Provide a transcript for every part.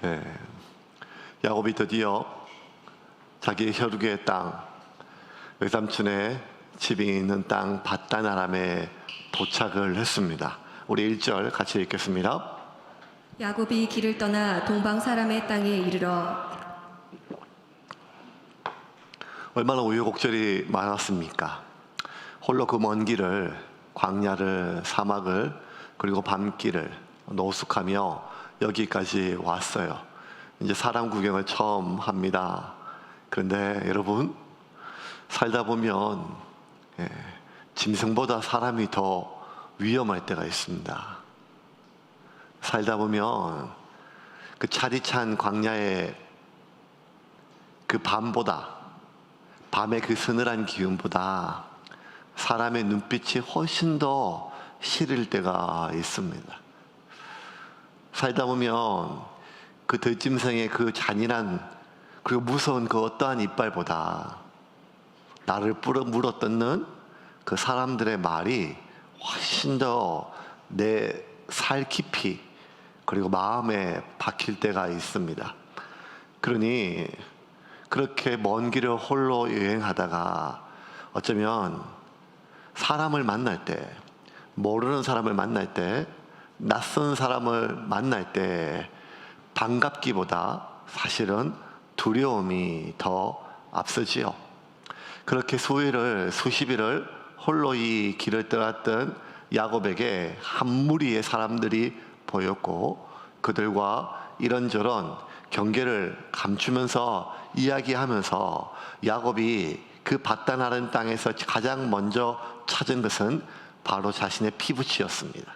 예, 야곱이 드디어 자기의 혈육의 땅, 외삼촌의 집이 있는 땅 밧단 아람에 도착을 했습니다. 우리 1절 같이 읽겠습니다. 야곱이 길을 떠나 동방 사람의 땅에 이르러 얼마나 우여곡절이 많았습니까? 홀로 그 먼 길을, 광야를, 사막을, 그리고 밤길을 노숙하며 여기까지 왔어요. 이제 사람 구경을 처음 합니다. 그런데 여러분, 살다 보면 짐승보다 사람이 더 위험할 때가 있습니다. 살다 보면 그 차디찬 광야의 그 밤의 그 서늘한 기운보다 사람의 눈빛이 훨씬 더 시릴 때가 있습니다. 살다 보면 그 들짐승의 그 잔인한 그리고 무서운 그 어떠한 이빨보다 나를 물어뜯는 그 사람들의 말이 훨씬 더 내 살 깊이 그리고 마음에 박힐 때가 있습니다. 그러니 그렇게 먼 길을 홀로 여행하다가 어쩌면 사람을 만날 때, 모르는 사람을 만날 때, 낯선 사람을 만날 때 반갑기보다 사실은 두려움이 더 앞서지요. 그렇게 수십 일을 홀로 이 길을 떠났던 야곱에게 한 무리의 사람들이 보였고 그들과 이런저런 경계를 감추면서 이야기하면서 야곱이 그 밧단 아람 땅에서 가장 먼저 찾은 것은 바로 자신의 피부치였습니다.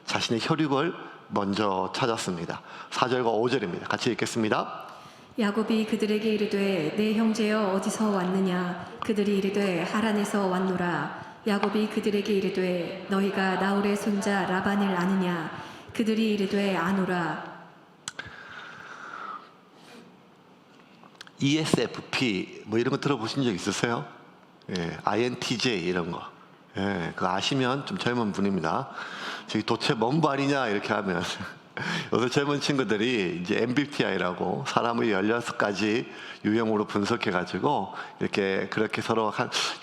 자신의 혈육을 먼저 찾았습니다. 4절과 5절입니다. 같이 읽겠습니다. 야곱이 그들에게 이르되 내 형제여 어디서 왔느냐 그들이 이르되 하란에서 왔노라. 야곱이 그들에게 이르되 너희가 나홀의 손자 라반을 아느냐 그들이 이르되 아노라. ESFP 뭐 이런 거 들어보신 적 있으세요? INTJ 이런 거. 그거 아시면 좀 젊은 분입니다. 저기 도대체 뭔 말이냐 이렇게 하면 요새 젊은 친구들이 이제 MBTI라고 사람의 16가지 유형으로 분석해가지고 이렇게 그렇게 서로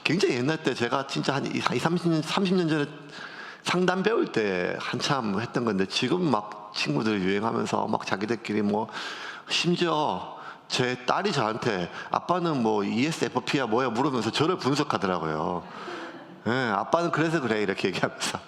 굉장히 옛날 때 제가 진짜 한 30년 전에 상담 배울 때 한참 했던 건데 지금 막 친구들 유행하면서 막 자기들끼리 뭐 심지어 제 딸이 저한테 아빠는 뭐 ESFP야 뭐야 물으면서 저를 분석하더라고요. 아빠는 그래서 그래 이렇게 얘기하면서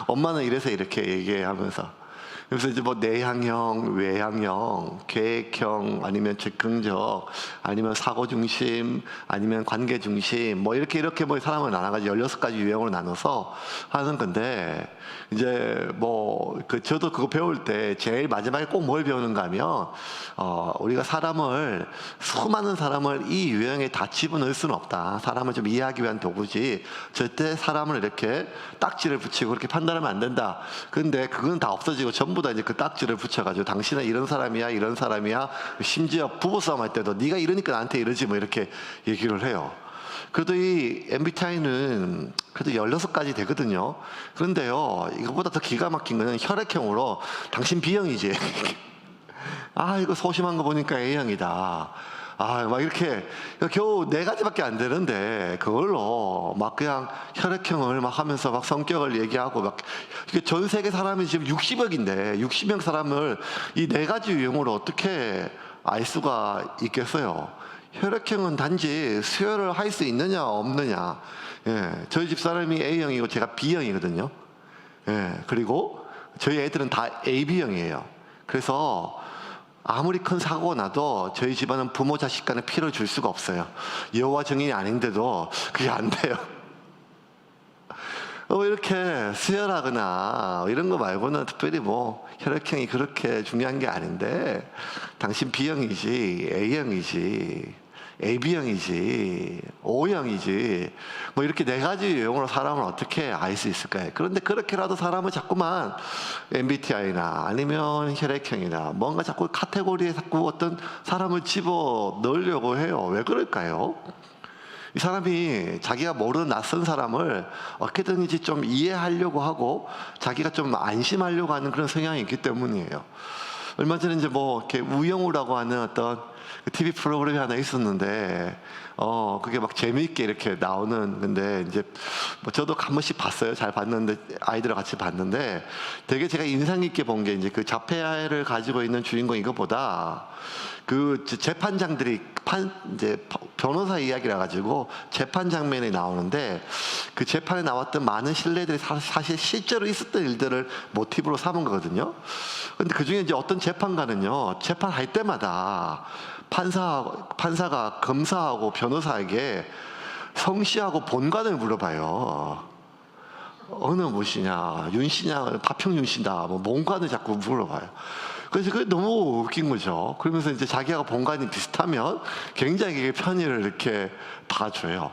엄마는 이래서 이렇게 얘기하면서 그래서 이제 뭐 내향형, 외향형, 계획형, 아니면 즉흥적, 아니면 사고 중심, 아니면 관계 중심, 뭐 이렇게 뭐 사람을 나눠가지고 16가지 유형으로 나눠서 하는 건데, 이제 뭐, 저도 그거 배울 때 제일 마지막에 꼭 뭘 배우는가 하면, 우리가 수많은 사람을 이 유형에 다 집어넣을 수는 없다. 사람을 좀 이해하기 위한 도구지, 절대 사람을 이렇게 딱지를 붙이고 그렇게 판단하면 안 된다. 근데 그건 다 없어지고 전부 다 이제 그 딱지를 붙여가지고 당신은 이런 사람이야, 이런 사람이야. 심지어 부부싸움 할 때도 네가 이러니까 나한테 이러지 뭐 이렇게 얘기를 해요. 그래도 이 MBTI는 그래도 16가지 되거든요. 그런데요, 이거보다 더 기가 막힌 거는 혈액형으로 당신 B형이지. 아, 이거 소심한 거 보니까 A형이다. 아, 막 이렇게 겨우 4가지밖에 안 되는데 그걸로 막 그냥 혈액형을 막 하면서 막 성격을 얘기하고 막 이게 전 세계 사람이 지금 60억인데 60명 사람을 이 4가지 유형으로 어떻게 알 수가 있겠어요? 혈액형은 단지 수혈을 할 수 있느냐 없느냐. 저희 집 사람이 A형이고 제가 B형이거든요. 그리고 저희 애들은 다 AB형이에요. 그래서 아무리 큰 사고가 나도 저희 집안은 부모 자식 간에 피를 줄 수가 없어요. 여호와 증인이 아닌데도 그게 안 돼요. 이렇게 수혈하거나 이런 거 말고는 특별히 뭐 혈액형이 그렇게 중요한 게 아닌데 당신 B형이지 A형이지 AB형이지 O형이지 뭐 이렇게 4가지 유형으로 사람을 어떻게 알 수 있을까요? 그런데 그렇게라도 사람을 자꾸만 MBTI나 아니면 혈액형이나 뭔가 자꾸 카테고리에 자꾸 어떤 사람을 집어 넣으려고 해요. 왜 그럴까요? 이 사람이 자기가 모르는 낯선 사람을 어떻게든지 좀 이해하려고 하고 자기가 좀 안심하려고 하는 그런 성향이 있기 때문이에요. 얼마 전에 이제 뭐 이렇게 우영우라고 하는 어떤 TV 프로그램이 하나 있었는데, 그게 막 재미있게 이렇게 나오는, 근데 이제 뭐 저도 한 번씩 봤어요. 잘 봤는데, 아이들과 같이 봤는데, 되게 제가 인상 깊게 본 게 이제 그 자폐를 가지고 있는 주인공인 것보다 그 재판장들이 이제 변호사 이야기라 가지고 재판 장면이 나오는데, 그 재판에 나왔던 많은 신뢰들이 사실 실제로 있었던 일들을 모티브로 삼은 거거든요. 근데 그 중에 이제 어떤 재판관은요, 재판할 때마다 판사가 검사하고 변호사에게 성씨하고 본관을 물어봐요. 어느 무씨냐, 윤씨냐, 파평윤 씨다, 뭐 본관을 자꾸 물어봐요. 그래서 그게 너무 웃긴 거죠. 그러면서 이제 자기하고 본관이 비슷하면 굉장히 편의를 이렇게 봐줘요.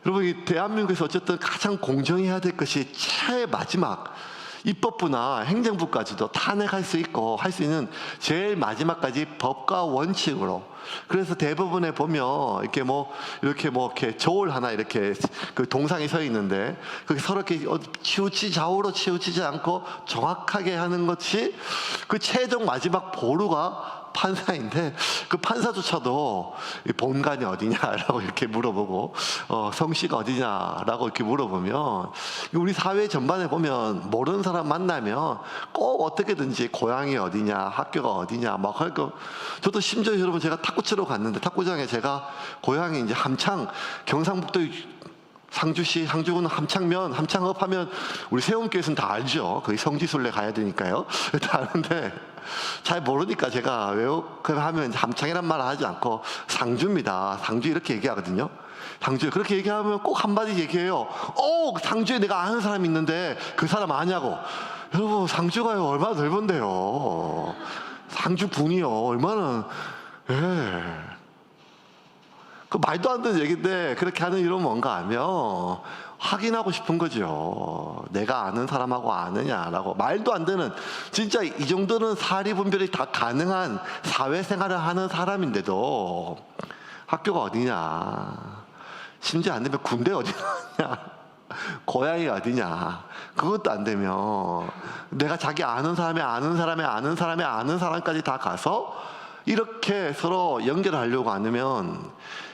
여러분, 이 대한민국에서 어쨌든 가장 공정해야 될 것이 최 마지막, 입법부나 행정부까지도 탄핵할 수 있고 할 수 있는 제일 마지막까지 법과 원칙으로. 그래서 대부분에 보면 이렇게 저울 하나 이렇게 그 동상이 서 있는데, 그게 서로 이렇게 좌우로 치우치지 않고 정확하게 하는 것이 그 최종 마지막 보루가 판사인데, 그 판사조차도 본관이 어디냐라고 이렇게 물어보고, 성씨가 어디냐라고 이렇게 물어보면, 우리 사회 전반에 보면 모르는 사람 만나면 꼭 어떻게든지 고향이 어디냐, 학교가 어디냐 막 할 거. 저도 심지어 여러분, 제가 탁구 치러 갔는데, 탁구장에 제가 고향이 이제 함창, 경상북도 상주시, 상주군 함창읍 하면 우리 세운교에서는 다 알죠. 거기 성지순례 가야 되니까요. 다 아는데 잘 모르니까 제가 하면 함창이란 말을 하지 않고 상주입니다. 상주 이렇게 얘기하거든요. 상주 그렇게 얘기하면 꼭 한마디 얘기해요. 상주에 내가 아는 사람이 있는데 그 사람 아냐고. 여러분, 상주가요 얼마나 넓은데요. 상주 군이요 얼마나. 그 말도 안 되는 얘기인데 그렇게 하는 이유는 뭔가 하면 확인하고 싶은 거죠. 내가 아는 사람하고 아느냐라고. 말도 안 되는, 진짜 이 정도는 사리 분별이 다 가능한 사회생활을 하는 사람인데도 학교가 어디냐, 심지어 안 되면 군대 어디 가냐, 고향이 어디냐, 그것도 안 되면 내가 자기 아는 사람의 아는 사람의 아는 사람의 아는 사람까지 다 가서 이렇게 서로 연결하려고 하면,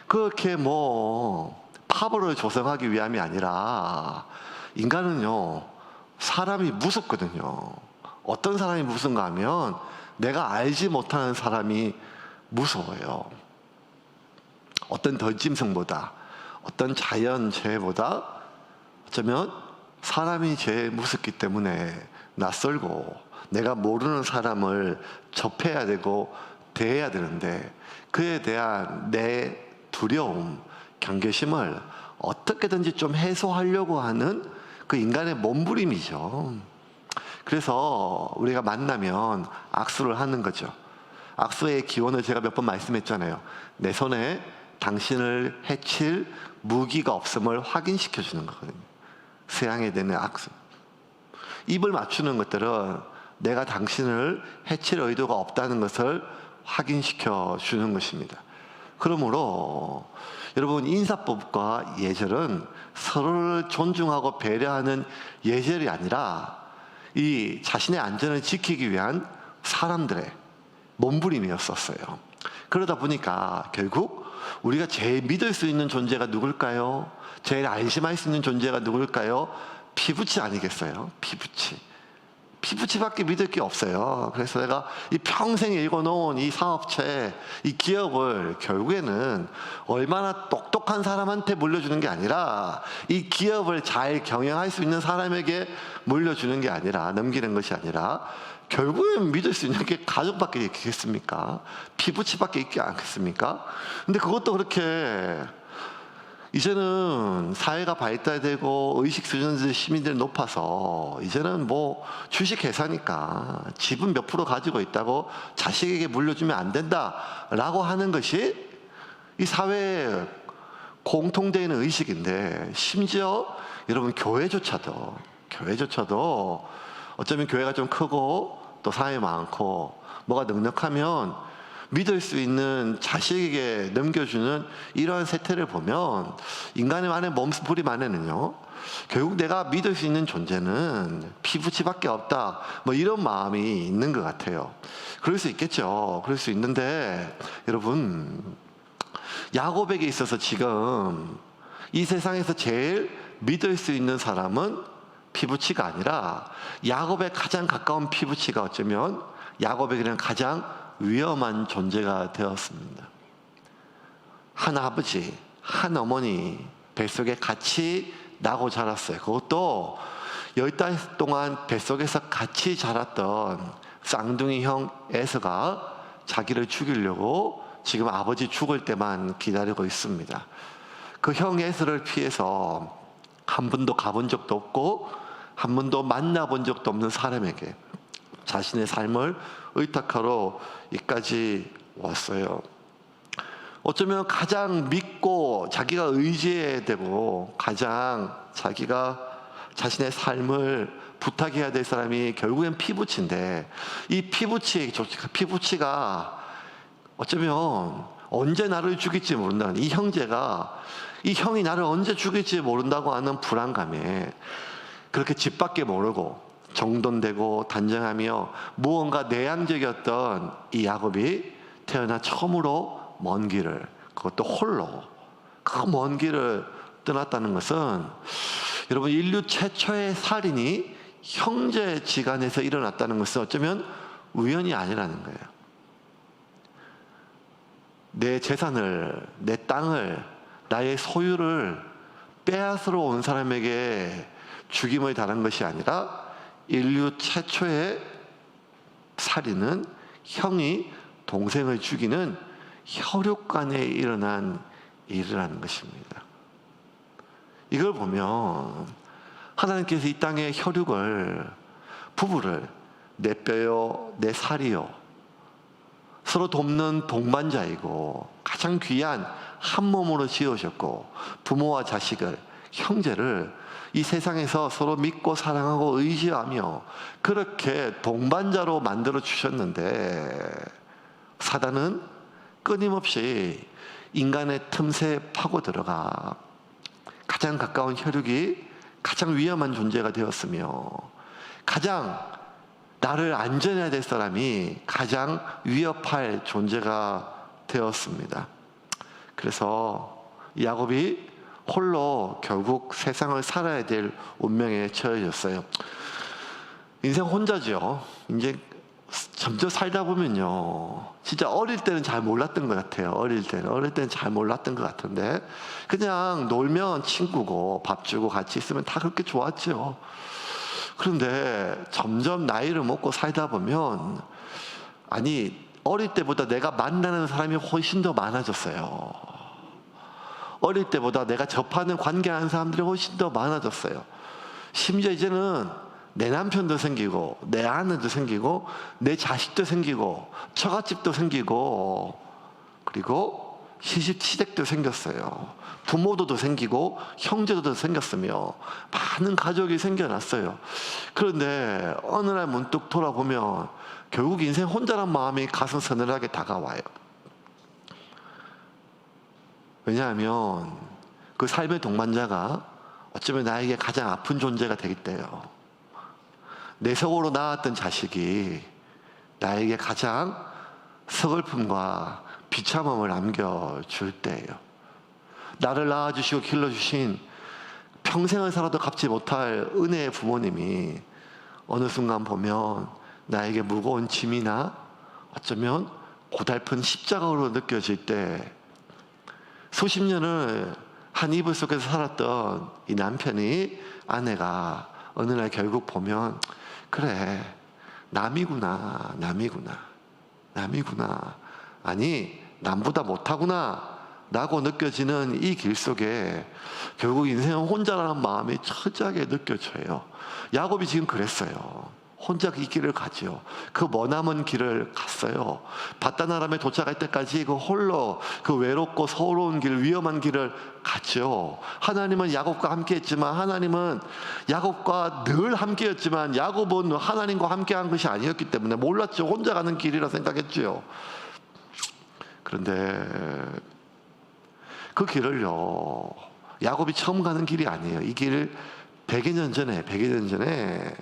그렇게 파벌을 조성하기 위함이 아니라, 인간은요 사람이 무섭거든요. 어떤 사람이 무슨가 하면 내가 알지 못하는 사람이 무서워요. 어떤 던짐승보다, 어떤 자연재해보다 어쩌면 사람이 제일 무섭기 때문에 낯설고 내가 모르는 사람을 접해야 되고 대해야 되는데, 그에 대한 내 두려움, 경계심을 어떻게든지 좀 해소하려고 하는 그 인간의 몸부림이죠. 그래서 우리가 만나면 악수를 하는 거죠. 악수의 기원을 제가 몇 번 말씀했잖아요. 내 손에 당신을 해칠 무기가 없음을 확인시켜 주는 거거든요. 서양에 되는 악수. 입을 맞추는 것들은 내가 당신을 해칠 의도가 없다는 것을 확인시켜 주는 것입니다. 그러므로 여러분, 인사법과 예절은 서로를 존중하고 배려하는 예절이 아니라 이 자신의 안전을 지키기 위한 사람들의 몸부림이었었어요. 그러다 보니까 결국 우리가 제일 믿을 수 있는 존재가 누굴까요? 제일 안심할 수 있는 존재가 누굴까요? 피부치 아니겠어요? 피부치밖에 믿을 게 없어요. 그래서 내가 이 평생 읽어놓은 이 사업체, 이 기업을 결국에는 얼마나 똑똑한 사람한테 물려주는 게 아니라, 이 기업을 잘 경영할 수 있는 사람에게 물려주는 게 아니라, 넘기는 것이 아니라, 결국엔 믿을 수 있는 게 가족밖에 있겠습니까? 피부치밖에 있지 않겠습니까? 근데 그것도 그렇게 이제는 사회가 발달되고 의식 수준들 시민들이 높아서 이제는 주식 회사니까 지분 몇 프로 가지고 있다고 자식에게 물려주면 안 된다라고 하는 것이 이 사회에 공통되어 있는 의식인데, 심지어 여러분 교회조차도 어쩌면 교회가 좀 크고 또 사회 많고 뭐가 넉넉하면 믿을 수 있는 자식에게 넘겨주는 이러한 세태를 보면 인간의 안에 몸부림 안에는요, 결국 내가 믿을 수 있는 존재는 피부치밖에 없다, 뭐 이런 마음이 있는 것 같아요. 그럴 수 있겠죠. 그럴 수 있는데 여러분, 야곱에게 있어서 지금 이 세상에서 제일 믿을 수 있는 사람은 피부치가 아니라 야곱의 가장 가까운 피부치가 어쩌면 야곱에게는 가장 위험한 존재가 되었습니다. 한 아버지, 한 어머니 뱃속에 같이 나고 자랐어요. 그것도 10달 동안 뱃속에서 같이 자랐던 쌍둥이 형 에서가 자기를 죽이려고 지금 아버지 죽을 때만 기다리고 있습니다. 그 형 에서를 피해서 한 번도 가본 적도 없고 한 번도 만나본 적도 없는 사람에게 자신의 삶을 의탁하러 이까지 왔어요. 어쩌면 가장 믿고 자기가 의지해야 되고 가장 자기가 자신의 삶을 부탁해야 될 사람이 결국엔 피부치인데, 이 피부치가 어쩌면 언제 나를 죽일지 모른다는, 이 형이 나를 언제 죽일지 모른다고 하는 불안감에 그렇게 집 밖에 모르고 정돈되고 단정하며 무언가 내향적이었던 이 야곱이 태어나 처음으로 먼 길을, 그것도 홀로 그 먼 길을 떠났다는 것은, 여러분, 인류 최초의 살인이 형제지간에서 일어났다는 것은 어쩌면 우연이 아니라는 거예요. 내 재산을, 내 땅을, 나의 소유를 빼앗으러 온 사람에게 죽임을 당한 것이 아니라 인류 최초의 살인은 형이 동생을 죽이는 혈육간에 일어난 일이라는 것입니다. 이걸 보면 하나님께서 이 땅의 혈육을, 부부를 내 뼈요 내 살이요 서로 돕는 동반자이고 가장 귀한 한 몸으로 지으셨고, 부모와 자식을, 형제를 이 세상에서 서로 믿고 사랑하고 의지하며 그렇게 동반자로 만들어 주셨는데, 사단은 끊임없이 인간의 틈새에 파고 들어가 가장 가까운 혈육이 가장 위험한 존재가 되었으며, 가장 나를 안전해야 될 사람이 가장 위협할 존재가 되었습니다. 그래서 야곱이 홀로 결국 세상을 살아야 될 운명에 처해졌어요. 인생 혼자죠. 이제 점점 살다 보면요, 진짜 어릴 때는 잘 몰랐던 것 같아요. 어릴 때는 잘 몰랐던 것 같은데, 그냥 놀면 친구고 밥 주고 같이 있으면 다 그렇게 좋았죠. 그런데 점점 나이를 먹고 살다 보면, 아니, 어릴 때보다 내가 만나는 사람이 훨씬 더 많아졌어요. 어릴 때보다 내가 접하는, 관계하는 사람들이 훨씬 더 많아졌어요. 심지어 이제는 내 남편도 생기고 내 아내도 생기고 내 자식도 생기고 처갓집도 생기고, 그리고 시댁도 생겼어요. 부모도 생기고 형제도 생겼으며 많은 가족이 생겨났어요. 그런데 어느 날 문득 돌아보면 결국 인생 혼자란 마음이 가슴 서늘하게 다가와요. 왜냐하면 그 삶의 동반자가 어쩌면 나에게 가장 아픈 존재가 되기 때문에요. 내 속으로 낳았던 자식이 나에게 가장 서글픔과 비참함을 남겨줄 때예요. 나를 낳아주시고 길러주신, 평생을 살아도 갚지 못할 은혜의 부모님이 어느 순간 보면 나에게 무거운 짐이나 어쩌면 고달픈 십자가로 느껴질 때, 수십 년을 한 이불 속에서 살았던 이 남편이, 아내가 어느 날 결국 보면, 그래, 남이구나. 아니, 남보다 못하구나 라고 느껴지는 이 길 속에 결국 인생은 혼자라는 마음이 철저하게 느껴져요. 야곱이 지금 그랬어요. 혼자 이 길을 가죠. 그 머나먼 길을 갔어요. 바다나람에 도착할 때까지 그 홀로 그 외롭고 서러운 길, 위험한 길을 갔죠. 하나님은 야곱과 함께했지만, 하나님은 야곱과 늘 함께였지만, 야곱은 하나님과 함께한 것이 아니었기 때문에 몰랐죠. 혼자 가는 길이라 생각했죠. 그런데 그 길을요, 야곱이 처음 가는 길이 아니에요. 이 길 100여 년 전에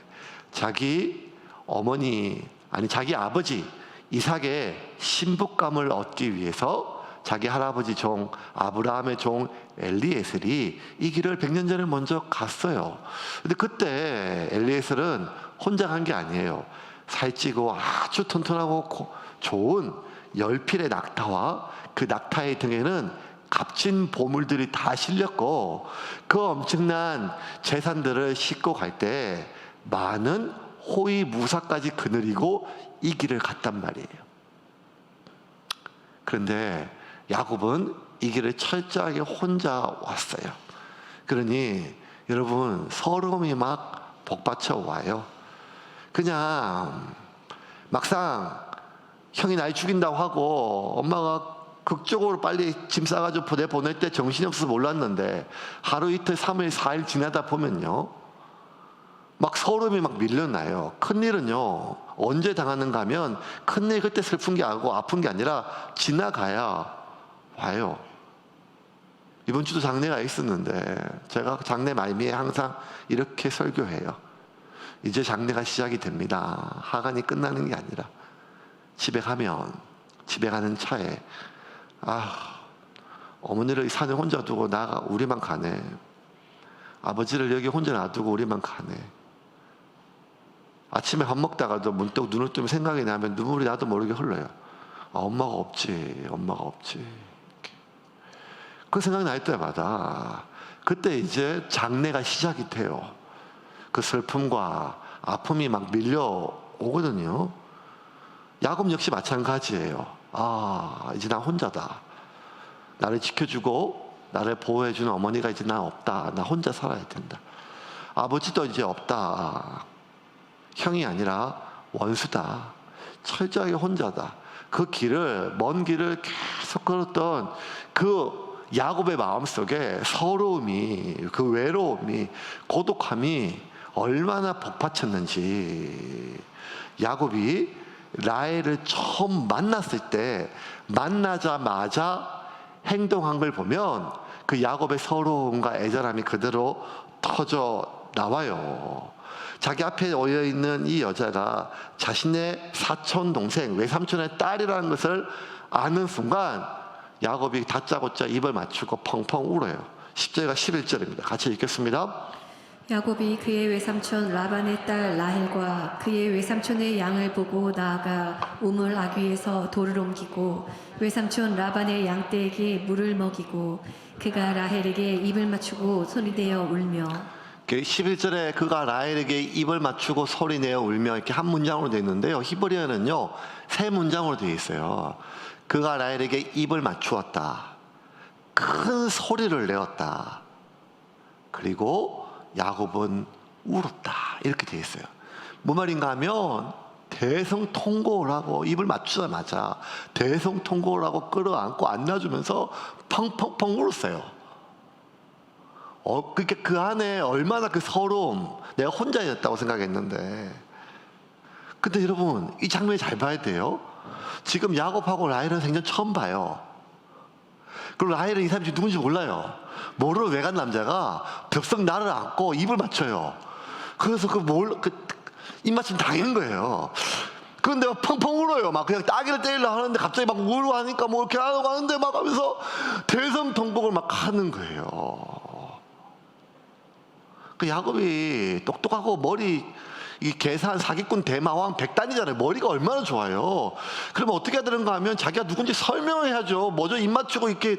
자기 어머니, 아니 자기 아버지 이삭의 신부감을 얻기 위해서 자기 할아버지 종 아브라함의 종 엘리에셀이 이 길을 100년 전에 먼저 갔어요. 근데 그때 엘리에셀은 혼자 간 게 아니에요. 살찌고 아주 튼튼하고 좋은 10필의 낙타와 그 낙타의 등에는 값진 보물들이 다 실렸고, 그 엄청난 재산들을 싣고 갈 때 많은 호위 무사까지 거느리고 이 길을 갔단 말이에요. 그런데 야곱은 이 길을 철저하게 혼자 왔어요. 그러니 여러분, 서러움이 막 복받쳐 와요. 그냥 막상 형이 날 죽인다고 하고 엄마가 극적으로 빨리 짐 싸가지고 보낼 때 정신이 없어서 몰랐는데, 하루 이틀 3일 4일 지나다 보면요, 막 서름이 막 밀려나요. 큰일은요, 언제 당하는가 하면 큰일 그때 슬픈 게 아니고 아픈 게 아니라 지나가야 와요. 이번 주도 장례가 있었는데 제가 장례 말미에 항상 이렇게 설교해요. 이제 장례가 시작이 됩니다. 하간이 끝나는 게 아니라 집에 가는 차에 어머니를 산에 혼자 두고 우리만 가네. 아버지를 여기 혼자 놔두고 우리만 가네. 아침에 밥 먹다가도 문득 눈을 뜨면 생각이 나면 눈물이 나도 모르게 흘러요. 엄마가 없지. 이렇게. 그 생각이 날 때마다 그때 이제 장례가 시작이 돼요. 그 슬픔과 아픔이 막 밀려오거든요. 야곱 역시 마찬가지예요. 이제 나 혼자다. 나를 지켜주고 나를 보호해주는 어머니가 이제 나 없다. 나 혼자 살아야 된다. 아버지도 이제 없다. 형이 아니라 원수다. 철저하게 혼자다. 그 먼 길을 계속 걸었던 그 야곱의 마음속에 서러움이, 그 외로움이, 고독함이 얼마나 복받쳤는지. 야곱이 라헬을 처음 만났을 때 만나자마자 행동한 걸 보면 그 야곱의 서러움과 애절함이 그대로 터져 나와요. 자기 앞에 놓여 있는 이 여자가 자신의 사촌 동생, 외삼촌의 딸이라는 것을 아는 순간 야곱이 다짜고짜 입을 맞추고 펑펑 울어요. 10절과 11절입니다. 같이 읽겠습니다. 야곱이 그의 외삼촌 라반의 딸 라헬과 그의 외삼촌의 양을 보고 나아가 우물 아귀에서 돌을 옮기고 외삼촌 라반의 양떼에게 물을 먹이고 그가 라헬에게 입을 맞추고 소리내어 울며. 11절에 그가 라헬에게 입을 맞추고 소리내어 울며 이렇게 한 문장으로 되어 있는데요. 히브리어는요, 세 문장으로 되어 있어요. 그가 라헬에게 입을 맞추었다. 큰 소리를 내었다. 그리고 야곱은 울었다. 이렇게 되어 있어요. 뭐 말인가 하면 대성통곡을 하고 입을 맞추자마자 대성통곡을 하고 끌어안고 안아주면서 펑펑펑 울었어요. 그러니까 그 안에 얼마나 그 서러움, 내가 혼자였다고 생각했는데. 근데 여러분, 이 장면을 잘 봐야 돼요. 지금 야곱하고 라헬은 생전 처음 봐요. 그리고 라헬은 이 사람이 누군지 몰라요. 모르는 외간 남자가 덥석 나를 안고 입을 맞춰요. 그래서 입 맞춤 당한 거예요. 그런데 막 펑펑 울어요. 막 그냥 따귀를 때리려 하는데 갑자기 막 울고 하니까 뭐 이렇게 하고 하는데 막 하면서 대성통곡을 막 하는 거예요. 그 야곱이 똑똑하고 이 계산 사기꾼 대마왕 백단이잖아요. 머리가 얼마나 좋아요. 그러면 어떻게 해야 되는가 하면 자기가 누군지 설명을 해야죠. 먼저 입 맞추고 이렇게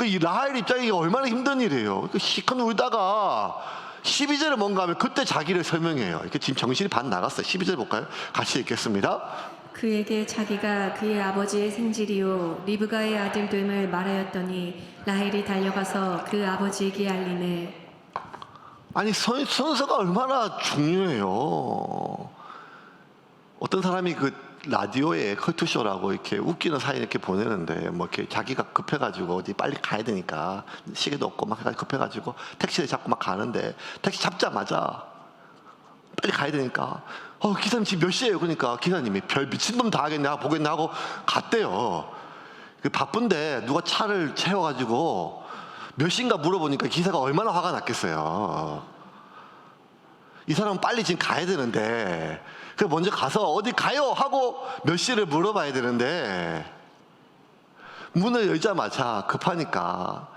이 라헬 입장이 얼마나 힘든 일이에요. 시큰 울다가 12절에 뭔가 하면 그때 자기를 설명해요. 이렇게 지금 정신이 반 나갔어요. 12절 볼까요? 같이 읽겠습니다. 그에게 자기가 그의 아버지의 생질이요 리브가의 아들 됨을 말하였더니 라헬이 달려가서 그 아버지에게 알리네. 아니, 순서가 얼마나 중요해요. 어떤 사람이 그 라디오에 컬투쇼라고 이렇게 웃기는 사연 이렇게 보내는데, 뭐 이렇게 자기가 급해가지고 어디 빨리 가야 되니까 시계도 없고 막 급해가지고 택시를 잡고 막 가는데, 택시 잡자마자 빨리 가야 되니까 기사님 지금 몇 시에요? 그러니까 기사님이 별 미친놈 다 하겠네 하고 보겠네 하고 갔대요. 그 바쁜데 누가 차를 채워가지고 몇 시인가 물어보니까 기사가 얼마나 화가 났겠어요. 이 사람은 빨리 지금 가야 되는데 그 먼저 가서 어디 가요 하고 몇 시를 물어봐야 되는데 문을 열자마자 급하니까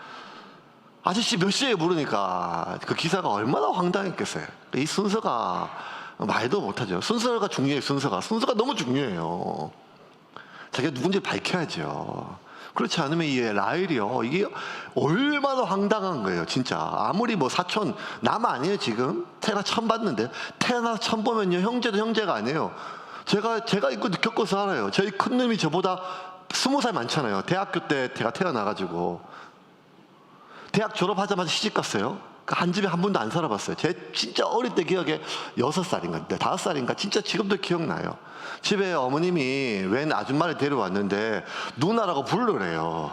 아저씨 몇 시에 물으니까 그 기사가 얼마나 황당했겠어요. 이 순서가 말도 못하죠. 순서가 중요해요. 순서가 너무 중요해요. 자기가 누군지 밝혀야죠. 그렇지 않으면 이 라헬이요, 이게 얼마나 황당한 거예요. 진짜 아무리 뭐 사촌 남 아니에요. 지금 태어나 처음 봤는데, 태어나서 처음 보면요 형제도 형제가 아니에요. 제가 이거 겪어서 알아요. 저희 큰 놈이 저보다 20살 많잖아요. 대학교 때 제가 태어나가지고 대학 졸업하자마자 시집 갔어요. 한 집에 한 번도 안 살아봤어요. 제 진짜 어릴 때 기억에 6살인가 5살인가 진짜 지금도 기억나요. 집에 어머님이 웬 아줌마를 데려왔는데 누나라고 부르래요.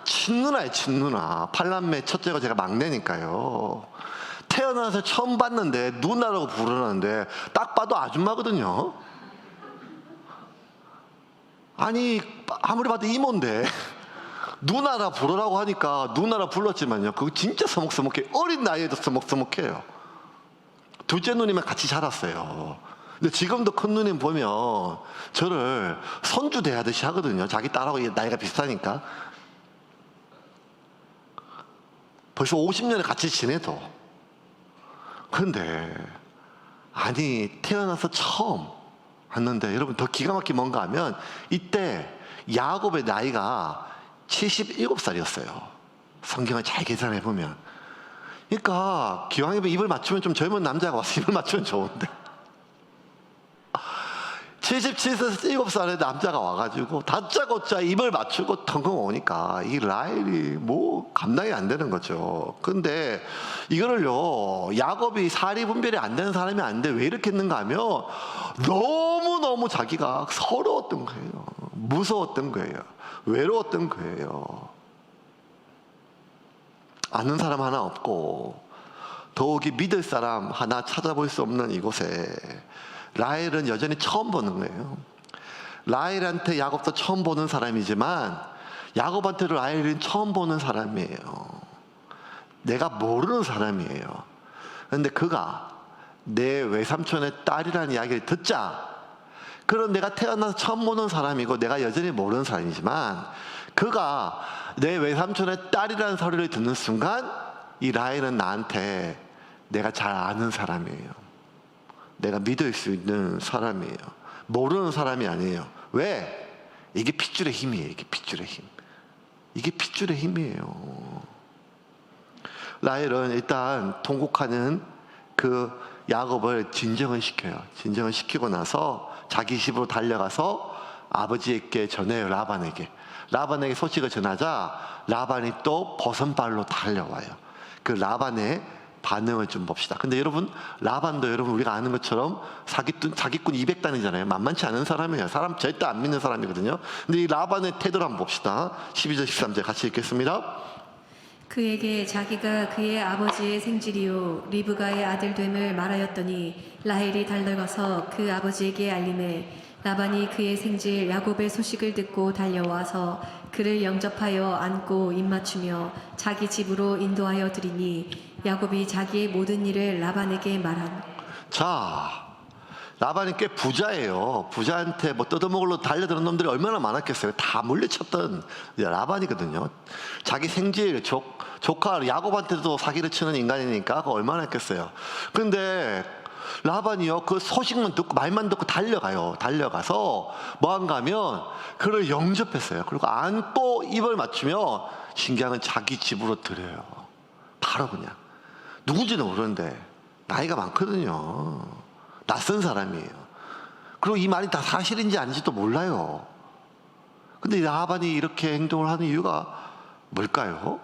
친누나예요. 친누나. 8남매 첫째가 제가 막내니까요. 태어나서 처음 봤는데 누나라고 부르는데 딱 봐도 아줌마거든요. 아니 아무리 봐도 이모인데 누나라 부르라고 하니까 누나라 불렀지만요, 그거 진짜 서먹서먹해. 어린 나이에도 서먹서먹해요. 둘째 누님이랑 같이 자랐어요. 근데 지금도 큰 누님 보면 저를 손주 대하듯이 하거든요. 자기 딸하고 나이가 비슷하니까. 벌써 50년을 같이 지내도. 그런데 아니 태어나서 처음 왔는데, 여러분 더 기가 막히게 뭔가 하면 이때 야곱의 나이가 77살이었어요. 성경을 잘 계산해 보면. 그러니까 기왕이면 입을 맞추면, 좀 젊은 남자가 와서 입을 맞추면 좋은데 77살의 남자가 와가지고 다짜고짜 입을 맞추고 텅텅 오니까 이 라헬이 뭐 감당이 안 되는 거죠. 근데 이거를요, 야곱이 사리 분별이 안 되는 사람이 아닌데 왜 이렇게 했는가 하면 너무너무 자기가 서러웠던 거예요. 무서웠던 거예요. 외로웠던 거예요. 아는 사람 하나 없고 더욱이 믿을 사람 하나 찾아볼 수 없는 이곳에 라헬은 여전히 처음 보는 거예요. 라헬한테 야곱도 처음 보는 사람이지만 야곱한테도 라헬은 처음 보는 사람이에요. 내가 모르는 사람이에요. 그런데 그가 내 외삼촌의 딸이라는 이야기를 듣자, 그런 내가 태어나서 처음 보는 사람이고 내가 여전히 모르는 사람이지만 그가 내 외삼촌의 딸이라는 소리를 듣는 순간 이 라헬은 나한테 내가 잘 아는 사람이에요. 내가 믿을 수 있는 사람이에요. 모르는 사람이 아니에요. 왜? 이게 핏줄의 힘이에요. 이게 핏줄의 힘. 이게 핏줄의 힘이에요. 라헬은 일단 통곡하는 그 야곱을 진정을 시켜요. 진정을 시키고 나서 자기 집으로 달려가서 아버지에게 전해요. 라반에게 소식을 전하자 라반이 또 버선발로 달려와요. 그 라반의 반응을 좀 봅시다. 근데 여러분, 라반도 여러분 우리가 아는 것처럼 사기꾼 200단이잖아요. 만만치 않은 사람이에요. 사람 절대 안 믿는 사람이거든요. 근데 이 라반의 태도를 한번 봅시다. 12절 13절 같이 읽겠습니다. 그에게 자기가 그의 아버지의 생질이요 리브가의 아들됨을 말하였더니 라헬이 달려가서 그 아버지에게 알림해 라반이 그의 생질 야곱의 소식을 듣고 달려와서 그를 영접하여 안고 입맞추며 자기 집으로 인도하여 드리니 야곱이 자기의 모든 일을 라반에게 말한. 자, 라반이 꽤 부자예요. 부자한테 뭐 뜯어먹으러 달려드는 놈들이 얼마나 많았겠어요. 다 물리쳤던 라반이거든요. 자기 생질 조카 야곱한테도 사기를 치는 인간이니까 그거 얼마나 했겠어요. 근데 라반이요, 그 소식만 듣고 말만 듣고 달려가서 뭐한가 하면 그를 영접했어요. 그리고 안고 입을 맞추며 신경은 자기 집으로 들여요. 바로 그냥 누군지는 모르는데 나이가 많거든요. 낯선 사람이에요. 그리고 이 말이 다 사실인지 아닌지도 몰라요. 근데 라반이 이렇게 행동을 하는 이유가 뭘까요?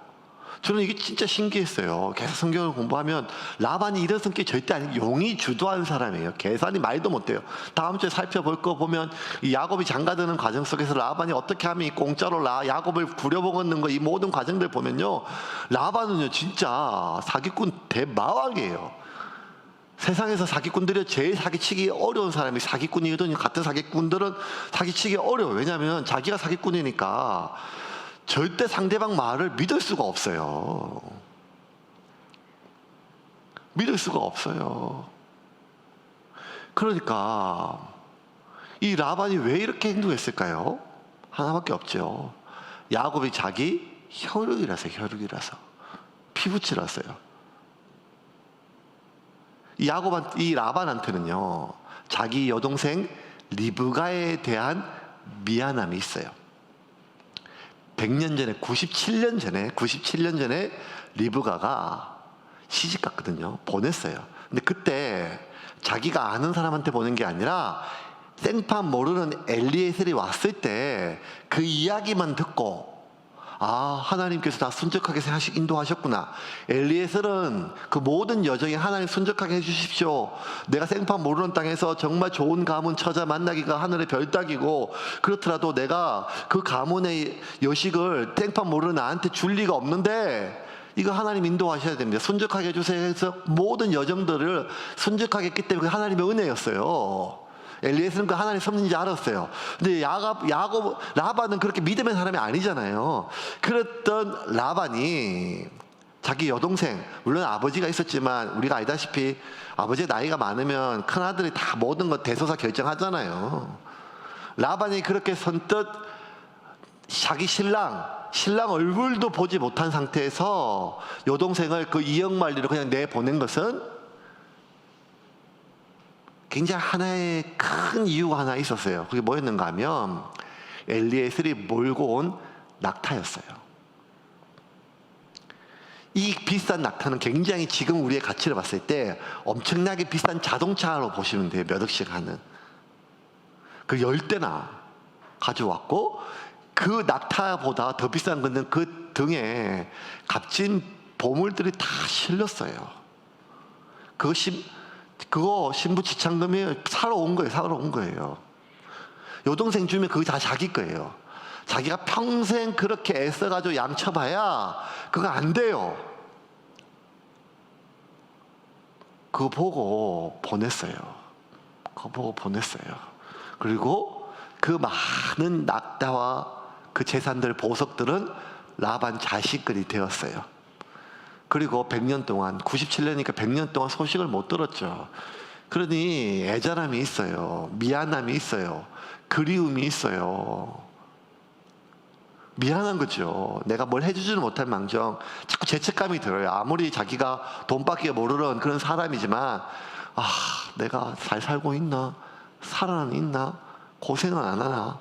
저는 이게 진짜 신기했어요. 계속 성경을 공부하면 라반이 이런 성격이 절대 아니고 용이 주도한 사람이에요. 계산이 말도 못해요. 다음 주에 살펴볼 거 보면 이 야곱이 장가드는 과정 속에서 라반이 어떻게 하면 이 공짜로 야곱을 부려먹는 거, 이 모든 과정들 보면요, 라반은요 진짜 사기꾼 대마왕이에요. 세상에서 사기꾼들이 제일 사기치기 어려운 사람이 사기꾼이거든요. 같은 사기꾼들은 사기치기 어려워요. 왜냐하면 자기가 사기꾼이니까 절대 상대방 말을 믿을 수가 없어요. 믿을 수가 없어요. 그러니까 이 라반이 왜 이렇게 행동했을까요? 하나밖에 없죠. 야곱이 자기 혈육이라서, 혈육이라서 피부치라서요. 이 라반한테는요, 자기 여동생 리브가에 대한 미안함이 있어요. 100년 전에, 97년 전에 리브가가 시집 갔거든요. 보냈어요. 근데 그때 자기가 아는 사람한테 보낸 게 아니라 생판 모르는 엘리에셀이 왔을 때 그 이야기만 듣고, 아, 하나님께서 다 순적하게 인도하셨구나. 엘리에셀은 그 모든 여정에 하나님 순적하게 해주십시오. 내가 생판 모르는 땅에서 정말 좋은 가문 처자 만나기가 하늘의 별따기고, 그렇더라도 내가 그 가문의 여식을 생판 모르는 나한테 줄 리가 없는데 이거 하나님 인도하셔야 됩니다. 순적하게 해주세요 해서 모든 여정들을 순적하게 했기 때문에 하나님의 은혜였어요. 엘리에스는 그 하나님 섭리인지 알았어요. 근데 라반은 그렇게 믿음의 사람이 아니잖아요. 그랬던 라반이 자기 여동생, 물론 아버지가 있었지만 우리가 알다시피 아버지의 나이가 많으면 큰아들이 다 모든 것 대소사 결정하잖아요. 라반이 그렇게 선뜻 자기 신랑 얼굴도 보지 못한 상태에서 여동생을 그 이역만리로 그냥 내보낸 것은 굉장히 하나의 큰 이유가 하나 있었어요. 그게 뭐였는가 하면 엘리에셀이 몰고 온 낙타였어요. 이 비싼 낙타는 굉장히 지금 우리의 가치를 봤을 때 엄청나게 비싼 자동차로 보시면 돼요. 몇 억씩 하는. 그 10대나 가져왔고, 그 낙타보다 더 비싼 것은 그 등에 값진 보물들이 다 실렸어요. 그거 신부지참금이 사러 온 거예요. 여동생 주면 그거 다 자기 거예요. 자기가 평생 그렇게 애써가지고 양쳐봐야 그거 안 돼요. 그거 보고 보냈어요. 그리고 그 많은 낙타와 그 재산들, 보석들은 라반 자식들이 되었어요. 그리고 100년 동안, 97년이니까 100년 동안 소식을 못 들었죠. 그러니 애절함이 있어요. 미안함이 있어요. 그리움이 있어요. 미안한 거죠. 내가 뭘 해주지는 못할 망정 자꾸 죄책감이 들어요. 아무리 자기가 돈밖에 모르는 그런 사람이지만, 아, 내가 잘 살고 있나? 살아는 있나? 고생은 안 하나?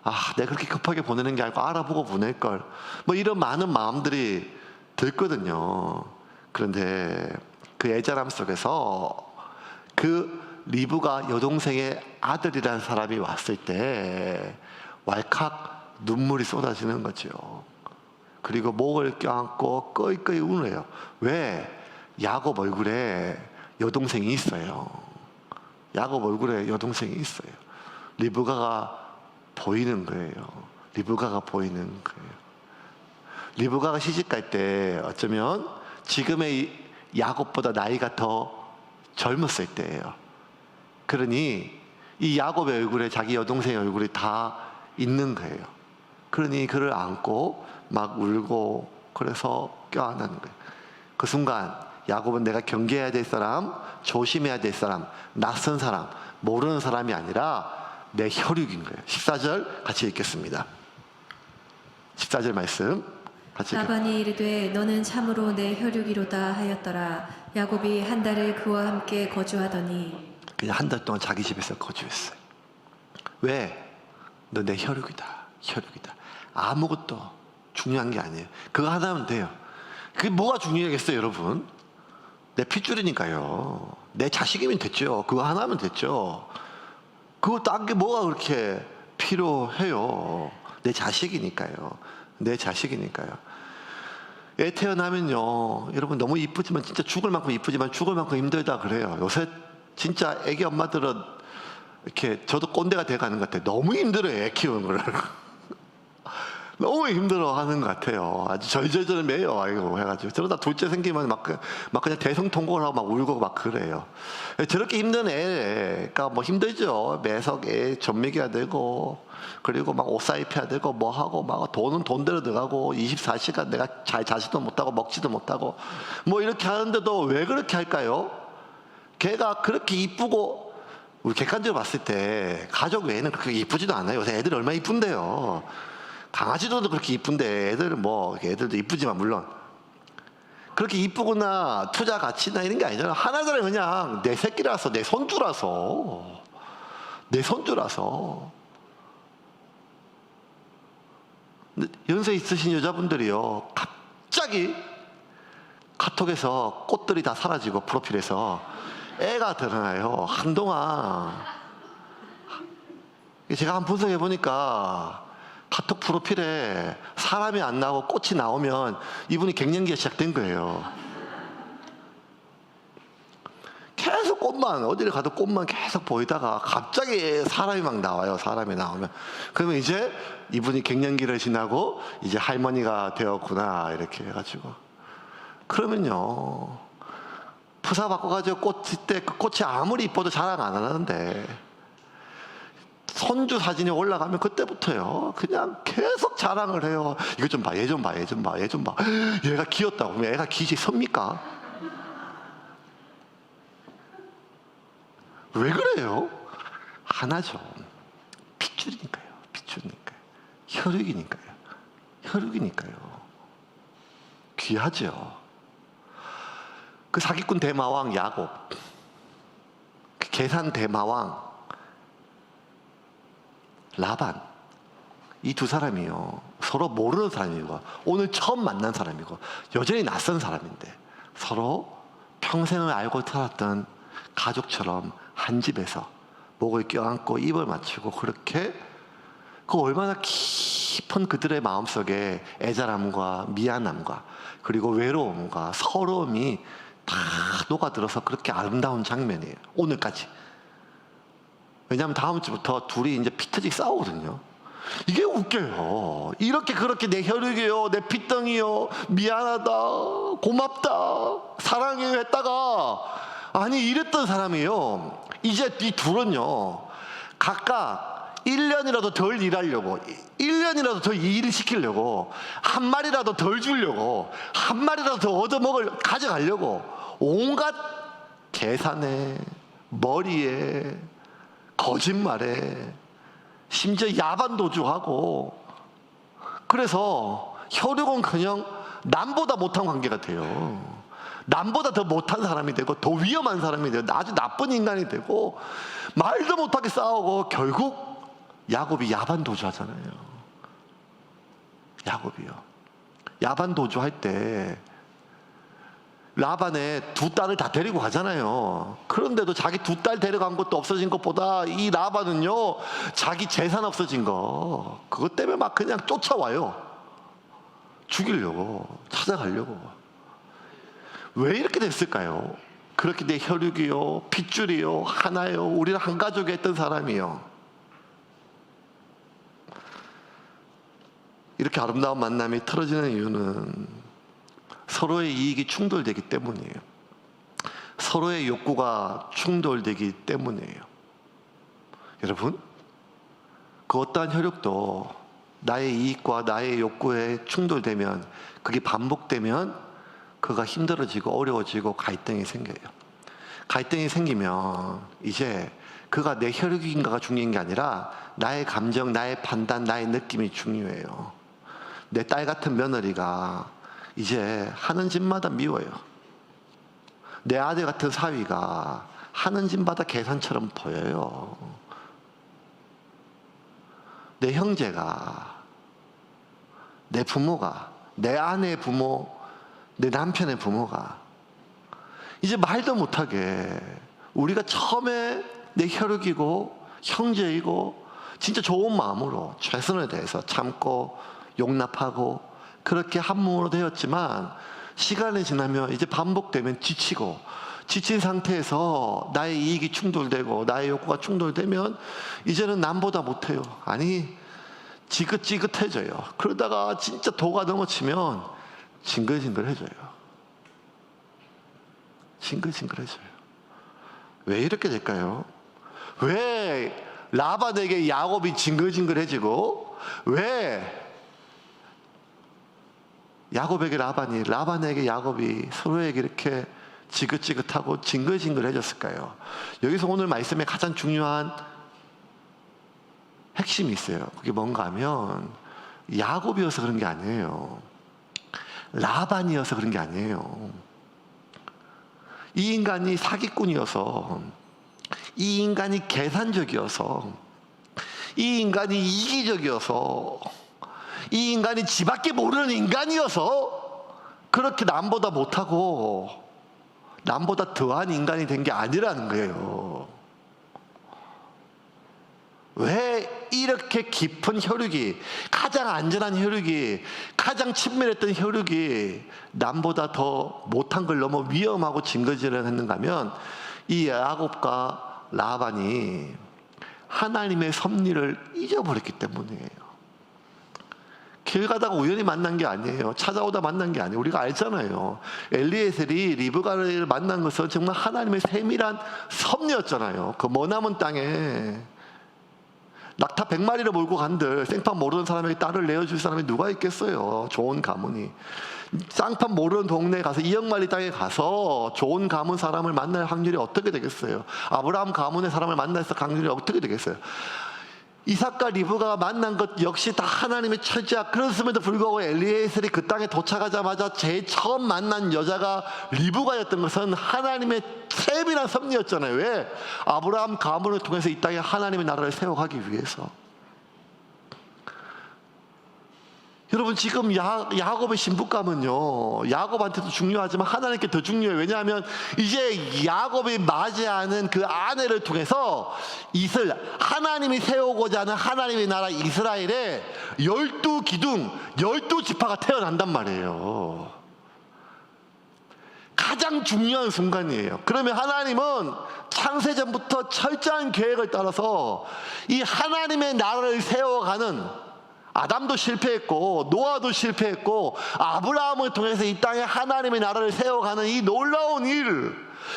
아, 내가 그렇게 급하게 보내는 게 아니고 알아보고 보낼걸. 뭐 이런 많은 마음들이 들거든요. 그런데 그 애절함 속에서 그 리브가 여동생의 아들이라는 사람이 왔을 때 왈칵 눈물이 쏟아지는 거죠. 그리고 목을 껴안고 꺼이꺼이 우네요. 왜? 야곱 얼굴에 여동생이 있어요. 리브가가 보이는 거예요. 리브가가 시집갈 때 어쩌면 지금의 야곱보다 나이가 더 젊었을 때예요. 그러니 이 야곱의 얼굴에 자기 여동생의 얼굴이 다 있는 거예요. 그러니 그를 안고 막 울고, 그래서 껴안는 거예요. 그 순간 야곱은 내가 경계해야 될 사람, 조심해야 될 사람, 낯선 사람, 모르는 사람이 아니라 내 혈육인 거예요. 14절 같이 읽겠습니다. 14절 말씀 같이 읽겠습니다. 라반이 이르되 너는 참으로 내 혈육이로다 하였더라. 야곱이 한 달을 그와 함께 거주하더니, 그냥 한 달 동안 자기 집에서 거주했어요. 왜? 너 내 혈육이다. 아무것도 중요한 게 아니에요. 그거 하나면 돼요. 그게 뭐가 중요하겠어요, 여러분? 내 핏줄이니까요. 내 자식이면 됐죠. 그거 하나면 됐죠. 그거 딴 게 뭐가 그렇게 필요해요. 내 자식이니까요. 애 태어나면요, 여러분 너무 이쁘지만, 진짜 죽을 만큼 이쁘지만 죽을 만큼 힘들다 그래요. 요새 진짜 애기 엄마들은 이렇게, 저도 꼰대가 돼가는 것 같아요. 너무 힘들어요, 애 키우는 거를. 너무 힘들어하는 것 같아요. 아주 절절절 매요. 아이고 해가지고 저러다 둘째 생기면 막 그냥 대성통곡을 하고 막 울고 막 그래요. 저렇게 힘든 애가 뭐 힘들죠. 매석 애 젖 먹여야 되고, 그리고 막 옷 사입혀야 되고 뭐 하고, 막 돈은 돈대로 들어가고 24시간 내가 잘 자지도 못하고 먹지도 못하고 뭐 이렇게 하는데도 왜 그렇게 할까요? 걔가 그렇게 이쁘고, 우리 객관적으로 봤을 때 가족 외에는 그렇게 이쁘지도 않아요. 요새 애들이 얼마나 이쁜데요. 강아지도 그렇게 이쁜데 애들은 뭐, 애들도 이쁘지만 물론 그렇게 이쁘거나 투자 가치나 이런 게 아니잖아. 하나잖아요. 그냥 내 새끼라서, 내 손주라서, 내 손주라서. 연세 있으신 여자분들이요, 갑자기 카톡에서 꽃들이 다 사라지고 프로필에서 애가 드러나요. 한동안 제가 한번 분석해 보니까 카톡 프로필에 사람이 안 나오고 꽃이 나오면 이분이 갱년기가 시작된 거예요. 계속 꽃만, 어디를 가도 꽃만 계속 보이다가 갑자기 사람이 막 나와요. 사람이 나오면. 그러면 이제 이분이 갱년기를 지나고 이제 할머니가 되었구나, 이렇게 해가지고. 그러면요, 푸사 바꿔가지고 꽃 때 그 꽃이 아무리 이뻐도 자랑 안 하는데, 손주 사진이 올라가면 그때부터요, 그냥 계속 자랑을 해요. 이거 좀 봐, 얘 좀 봐, 얘 좀 봐, 얘 좀 봐. 얘가 귀엽다고. 그러면 애가 귀지 섭니까? 왜 그래요? 하나죠. 핏줄이니까요. 핏줄이니까요. 혈육이니까요. 혈육이니까요. 귀하죠. 그 사기꾼 대마왕 야곱, 그 계산 대마왕 라반, 이 두 사람이요, 서로 모르는 사람이고 오늘 처음 만난 사람이고 여전히 낯선 사람인데 서로 평생을 알고 살았던 가족처럼 한 집에서 목을 껴안고 입을 맞추고, 그렇게 그 얼마나 깊은 그들의 마음속에 애절함과 미안함과 그리고 외로움과 서러움이 다 녹아들어서 그렇게 아름다운 장면이에요. 오늘까지. 왜냐하면 다음 주부터 둘이 이제 피 터지게 싸우거든요. 이게 웃겨요. 이렇게 그렇게 내 혈육이요, 내 피덩이요, 미안하다, 고맙다, 사랑해요 했다가, 아니 이랬던 사람이에요. 이제 이 둘은요, 각각 1년이라도 덜 일하려고, 1년이라도 더 일을 시키려고, 한 마리라도 덜 주려고, 한 마리라도 더 얻어먹을, 가져가려고 온갖 계산에, 머리에, 거짓말에, 심지어 야반도주하고, 그래서 혈육은커녕 남보다 못한 관계가 돼요. 남보다 더 못한 사람이 되고 더 위험한 사람이 되고 아주 나쁜 인간이 되고 말도 못하게 싸우고, 결국 야곱이 야반도주 하잖아요. 야곱이요, 야반도주 할 때 라반의 두 딸을 다 데리고 가잖아요. 그런데도 자기 두 딸 데려간 것도 없어진 것보다 이 라반은요, 자기 재산 없어진 거 그것 때문에 막 그냥 쫓아와요. 죽이려고, 찾아가려고. 왜 이렇게 됐을까요? 그렇게 내 혈육이요, 핏줄이요, 하나요, 우리는 한 가족이 했던 사람이요. 이렇게 아름다운 만남이 틀어지는 이유는 서로의 이익이 충돌되기 때문이에요. 서로의 욕구가 충돌되기 때문이에요. 여러분, 그 어떠한 혈육도 나의 이익과 나의 욕구에 충돌되면, 그게 반복되면 그가 힘들어지고 어려워지고 갈등이 생겨요. 갈등이 생기면 이제 그가 내 혈육인가가 중요한 게 아니라 나의 감정, 나의 판단, 나의 느낌이 중요해요. 내 딸 같은 며느리가 이제 하는 짓마다 미워요. 내 아들 같은 사위가 하는 짓마다 계산처럼 보여요. 내 형제가, 내 부모가, 내 아내의 부모, 내 남편의 부모가 이제 말도 못하게, 우리가 처음에 내 혈육이고 형제이고 진짜 좋은 마음으로 최선을 다해서 참고 용납하고 그렇게 한 몸으로 되었지만, 시간이 지나면 이제 반복되면 지치고, 지친 상태에서 나의 이익이 충돌되고 나의 욕구가 충돌되면 이제는 남보다 못해요. 아니 지긋지긋해져요. 그러다가 진짜 도가 넘어치면 징글징글해져요. 징글징글해져요. 왜 이렇게 될까요? 왜 라반에게 야곱이 징글징글해지고 왜 야곱에게 라반이, 라반에게 야곱이 서로에게 이렇게 지긋지긋하고 징글징글해졌을까요? 여기서 오늘 말씀에 가장 중요한 핵심이 있어요. 그게 뭔가 하면 야곱이어서 그런 게 아니에요. 라반이어서 그런 게 아니에요. 이 인간이 사기꾼이어서, 이 인간이 계산적이어서, 이 인간이 이기적이어서, 이 인간이 지밖에 모르는 인간이어서 그렇게 남보다 못하고 남보다 더한 인간이 된 게 아니라는 거예요. 왜 이렇게 깊은 혈육이, 가장 안전한 혈육이, 가장 친밀했던 혈육이 남보다 더 못한 걸 너무 위험하고 징거지를 했는가 하면 이 야곱과 라반이 하나님의 섭리를 잊어버렸기 때문이에요. 길 가다가 우연히 만난 게 아니에요. 찾아오다 만난 게 아니에요. 우리가 알잖아요. 엘리에셀이 리브가를 만난 것은 정말 하나님의 세밀한 섭리였잖아요. 그 머나먼 땅에 낙타 100마리를 몰고 간들 생판 모르는 사람에게 딸을 내어줄 사람이 누가 있겠어요. 좋은 가문이. 쌍판 모르는 동네에 가서 2억 마리 땅에 가서 좋은 가문 사람을 만날 확률이 어떻게 되겠어요? 아브라함 가문의 사람을 만나서 확률이 어떻게 되겠어요? 이삭과 리브가가 만난 것 역시 다 하나님의 처지야. 그렇음에도 불구하고 엘리에셀이 그 땅에 도착하자마자 제일 처음 만난 여자가 리브가였던 것은 하나님의 세밀한 섭리였잖아요. 왜? 아브라함 가문을 통해서 이 땅에 하나님의 나라를 세워가기 위해서. 여러분, 지금 야곱의 신부감은요, 야곱한테도 중요하지만 하나님께 더 중요해요. 왜냐하면 이제 야곱이 맞이하는 그 아내를 통해서 하나님이 세우고자 하는 하나님의 나라 이스라엘에 12기둥, 12지파가 태어난단 말이에요. 가장 중요한 순간이에요. 그러면 하나님은 창세전부터 철저한 계획을 따라서 이 하나님의 나라를 세워가는, 아담도 실패했고 노아도 실패했고 아브라함을 통해서 이 땅에 하나님의 나라를 세워가는 이 놀라운 일,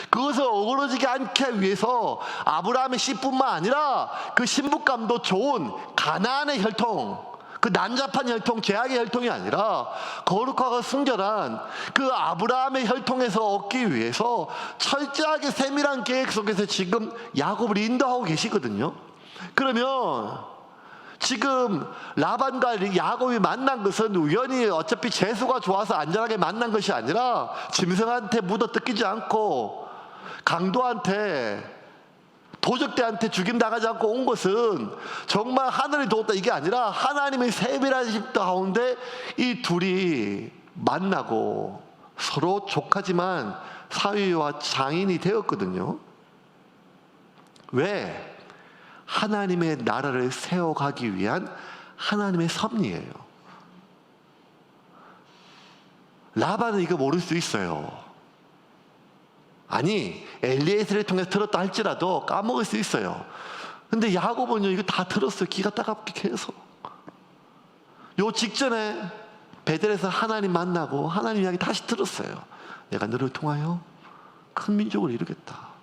그것을 어그러지게 않기 위해서 아브라함의 씨뿐만 아니라 그 신부감도 좋은 가나안의 혈통, 그 난잡한 혈통, 제약의 혈통이 아니라 거룩하고 순결한 그 아브라함의 혈통에서 얻기 위해서 철저하게 세밀한 계획 속에서 지금 야곱을 인도하고 계시거든요. 그러면 지금 라반과 야곱이 만난 것은 우연히 어차피 재수가 좋아서 안전하게 만난 것이 아니라 짐승한테 묻어 뜯기지 않고 강도한테, 도적대한테 죽임당하지 않고 온 것은 정말 하늘이 도웠다 이게 아니라 하나님의 세밀한 심 가운데 이 둘이 만나고 서로 조카지만 사위와 장인이 되었거든요. 왜? 하나님의 나라를 세워가기 위한 하나님의 섭리예요. 라반은 이거 모를 수 있어요. 아니, 엘리에셀을 통해서 들었다 할지라도 까먹을 수 있어요. 근데 야곱은요, 이거 다 들었어요. 기가 따갑게 해서. 요 직전에 베델에서 하나님 만나고 하나님 이야기 다시 들었어요. 내가 너를 통하여 큰 민족을 이루겠다.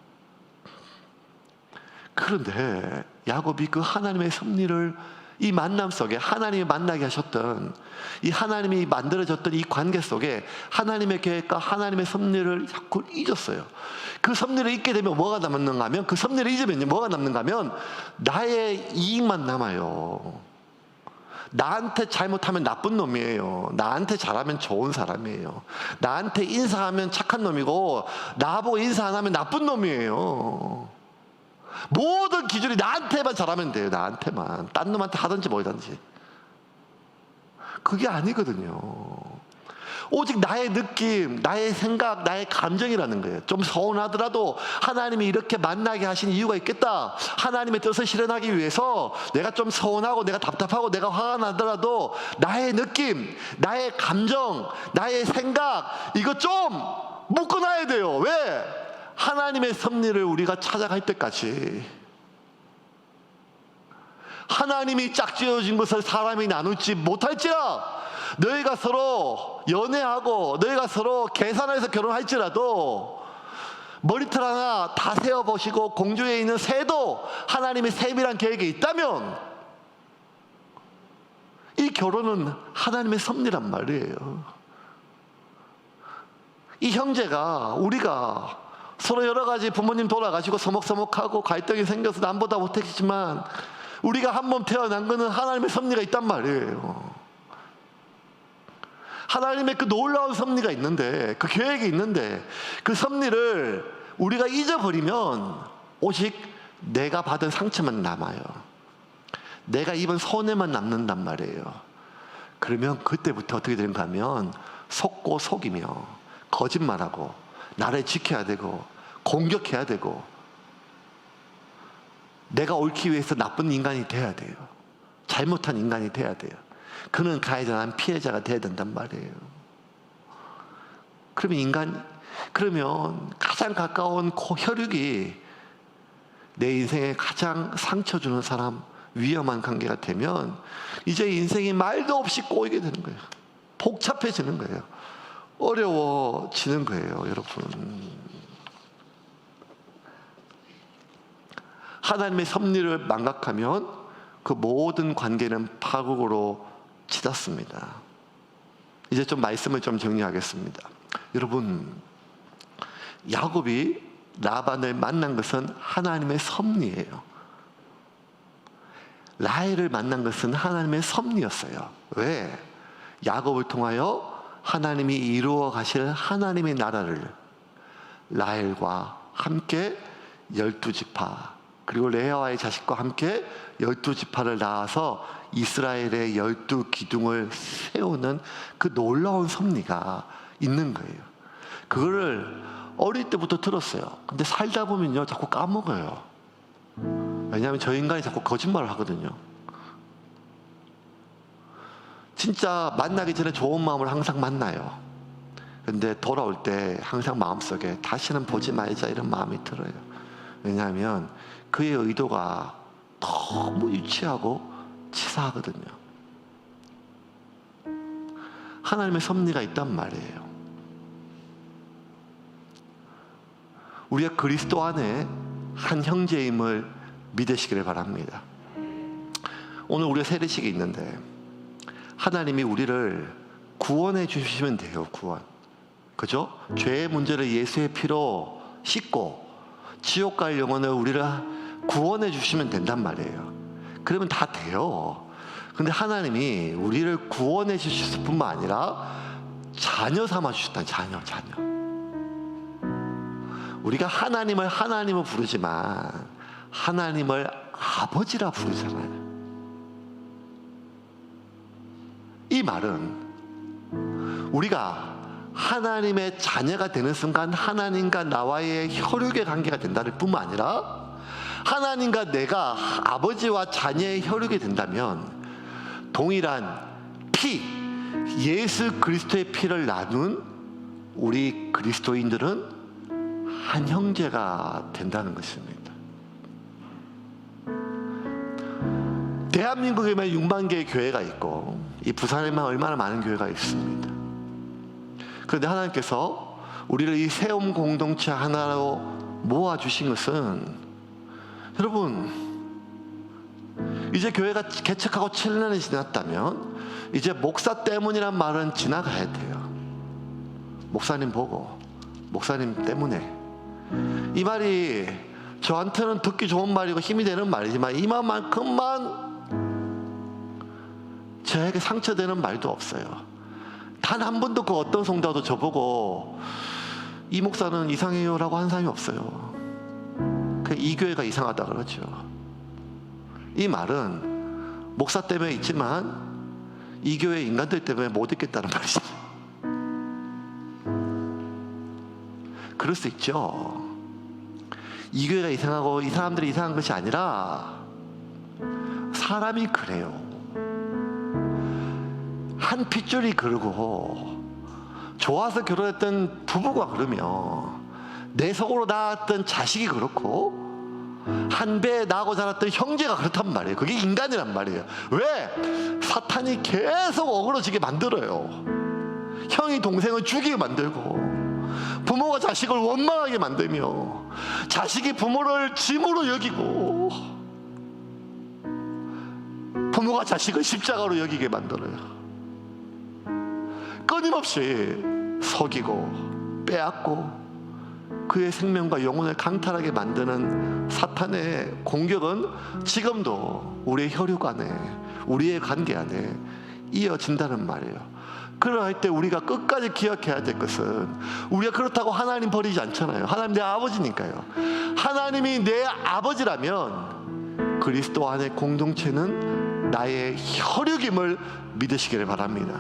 그런데 야곱이 그 하나님의 섭리를 이 만남 속에, 하나님이 만나게 하셨던, 이 하나님이 만들어졌던 이 관계 속에 하나님의 계획과 하나님의 섭리를 자꾸 잊었어요. 그 섭리를 잊게 되면 뭐가 남는가 하면, 그 섭리를 잊으면 뭐가 남는가 하면 나의 이익만 남아요. 나한테 잘못하면 나쁜 놈이에요. 나한테 잘하면 좋은 사람이에요. 나한테 인사하면 착한 놈이고 나보고 인사 안 하면 나쁜 놈이에요. 모든 기준이 나한테만 잘하면 돼요. 나한테만. 딴 놈한테 하든지 뭐든지. 그게 아니거든요. 오직 나의 느낌, 나의 생각, 나의 감정이라는 거예요. 좀 서운하더라도 하나님이 이렇게 만나게 하신 이유가 있겠다. 하나님의 뜻을 실현하기 위해서 내가 좀 서운하고 내가 답답하고 내가 화가 나더라도 나의 느낌, 나의 감정, 나의 생각, 이거 좀 묶어놔야 돼요. 왜? 하나님의 섭리를 우리가 찾아갈 때까지. 하나님이 짝지어진 것을 사람이 나누지 못할지라. 너희가 서로 연애하고 너희가 서로 계산해서 결혼할지라도 머리털 하나 다 세어보시고 공중에 있는 새도 하나님의 세밀한 계획이 있다면 이 결혼은 하나님의 섭리란 말이에요. 이 형제가, 우리가 서로 여러 가지 부모님 돌아가시고 서먹서먹하고 갈등이 생겨서 남보다 못했지만 우리가 한 몸 태어난 것은 하나님의 섭리가 있단 말이에요. 하나님의 그 놀라운 섭리가 있는데, 그 계획이 있는데, 그 섭리를 우리가 잊어버리면 오직 내가 받은 상처만 남아요. 내가 입은 손해만 남는단 말이에요. 그러면 그때부터 어떻게 되는가 하면 속고 속이며 거짓말하고 나를 지켜야 되고 공격해야 되고 내가 옳기 위해서 나쁜 인간이 돼야 돼요. 잘못한 인간이 돼야 돼요. 그는 가해자는 피해자가 돼야 된단 말이에요. 그러면 가장 가까운 혈육이 내 인생에 가장 상처 주는 사람, 위험한 관계가 되면 이제 인생이 말도 없이 꼬이게 되는 거예요. 복잡해지는 거예요. 어려워지는 거예요, 여러분. 하나님의 섭리를 망각하면 그 모든 관계는 파국으로 치닫습니다. 이제 좀 말씀을 좀 정리하겠습니다. 여러분, 야곱이 라반을 만난 것은 하나님의 섭리예요. 라헬을 만난 것은 하나님의 섭리였어요. 왜? 야곱을 통하여 하나님이 이루어 가실 하나님의 나라를 라헬과 함께 12지파 그리고 레아와의 자식과 함께 12지파를 낳아서 이스라엘의 12기둥을 세우는 그 놀라운 섭리가 있는 거예요. 그거를 어릴 때부터 들었어요. 근데 살다 보면요 자꾸 까먹어요. 왜냐하면 저 인간이 자꾸 거짓말을 하거든요. 진짜 만나기 전에 좋은 마음을 항상 만나요. 근데 돌아올 때 항상 마음속에 다시는 보지 말자 이런 마음이 들어요. 왜냐하면 그의 의도가 너무 유치하고 치사하거든요. 하나님의 섭리가 있단 말이에요. 우리가 그리스도 안에 한 형제임을 믿으시기를 바랍니다. 오늘 우리가 세례식이 있는데 하나님이 우리를 구원해 주시면 돼요. 구원. 그죠? 죄의 문제를 예수의 피로 씻고 지옥 갈 영혼을 우리를 구원해 주시면 된단 말이에요. 그러면 다 돼요. 근데 하나님이 우리를 구원해 주실 뿐만 아니라 자녀 삼아 주셨다. 자녀. 우리가 하나님을 부르지만 하나님을 아버지라 부르잖아요. 이 말은 우리가 하나님의 자녀가 되는 순간 하나님과 나와의 혈육의 관계가 된다는 뿐만 아니라 하나님과 내가 아버지와 자녀의 혈육이 된다면 동일한 피, 예수 그리스도의 피를 나눈 우리 그리스도인들은 한 형제가 된다는 것입니다. 대한민국에만 6만 개의 교회가 있고 이 부산에만 얼마나 많은 교회가 있습니다. 그런데 하나님께서 우리를 이 세움 공동체 하나로 모아주신 것은 여러분 이제 교회가 개척하고 7년이 지났다면 이제 목사 때문이란 말은 지나가야 돼요. 목사님 보고 목사님 때문에 이 말이 저한테는 듣기 좋은 말이고 힘이 되는 말이지만 이 말만큼만 저에게 상처되는 말도 없어요. 단 한 번도 그 어떤 성도도 저보고 이 목사는 이상해요 라고 한 사람이 없어요. 이 교회가 이상하다 그러죠. 이 말은 목사 때문에 있지만 이 교회 인간들 때문에 못 있겠다는 말이죠. 그럴 수 있죠. 이 교회가 이상하고 이 사람들이 이상한 것이 아니라 사람이 그래요. 한 핏줄이 그러고 좋아서 결혼했던 부부가 그러며 내 속으로 낳았던 자식이 그렇고 한 배에 나고 자랐던 형제가 그렇단 말이에요. 그게 인간이란 말이에요. 왜? 사탄이 계속 어그러지게 만들어요. 형이 동생을 죽이게 만들고, 부모가 자식을 원망하게 만들며, 자식이 부모를 짐으로 여기고, 부모가 자식을 십자가로 여기게 만들어요. 끊임없이 속이고 빼앗고 그의 생명과 영혼을 강탈하게 만드는 사탄의 공격은 지금도 우리의 혈육 안에, 우리의 관계 안에 이어진다는 말이에요. 그럴 때 우리가 끝까지 기억해야 될 것은, 우리가 그렇다고 하나님 버리지 않잖아요. 하나님 내 아버지니까요. 하나님이 내 아버지라면 그리스도 안의 공동체는 나의 혈육임을 믿으시기를 바랍니다.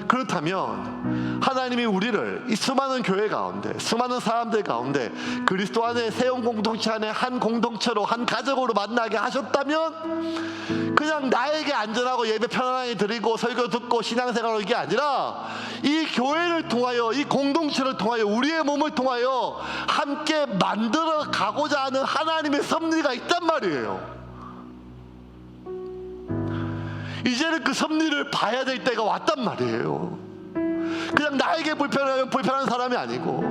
그렇다면 하나님이 우리를 이 수많은 교회 가운데, 수많은 사람들 가운데 그리스도 안에 세운 공동체 안에 한 공동체로, 한 가족으로 만나게 하셨다면 그냥 나에게 안전하고 예배 편안하게 드리고 설교 듣고 신앙생활을 이게 아니라 이 교회를 통하여, 이 공동체를 통하여, 우리의 몸을 통하여 함께 만들어 가고자 하는 하나님의 섭리가 있단 말이에요. 이제는 그 섭리를 봐야 될 때가 왔단 말이에요. 그냥 나에게 불편하면 불편한 사람이 아니고,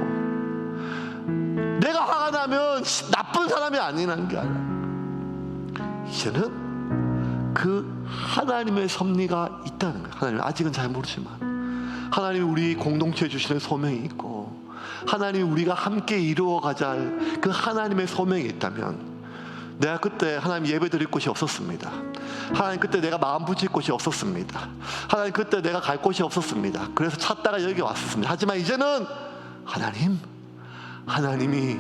내가 화가 나면 나쁜 사람이 아니라는 게 아니라, 이제는 그 하나님의 섭리가 있다는 거예요. 하나님 아직은 잘 모르지만 하나님이 우리 공동체에 주시는 소명이 있고, 하나님이 우리가 함께 이루어가자 할 그 하나님의 소명이 있다면, 내가 그때 하나님 예배 드릴 곳이 없었습니다. 하나님 그때 내가 마음 붙일 곳이 없었습니다. 하나님 그때 내가 갈 곳이 없었습니다. 그래서 찾다가 여기 왔었습니다. 하지만 이제는 하나님이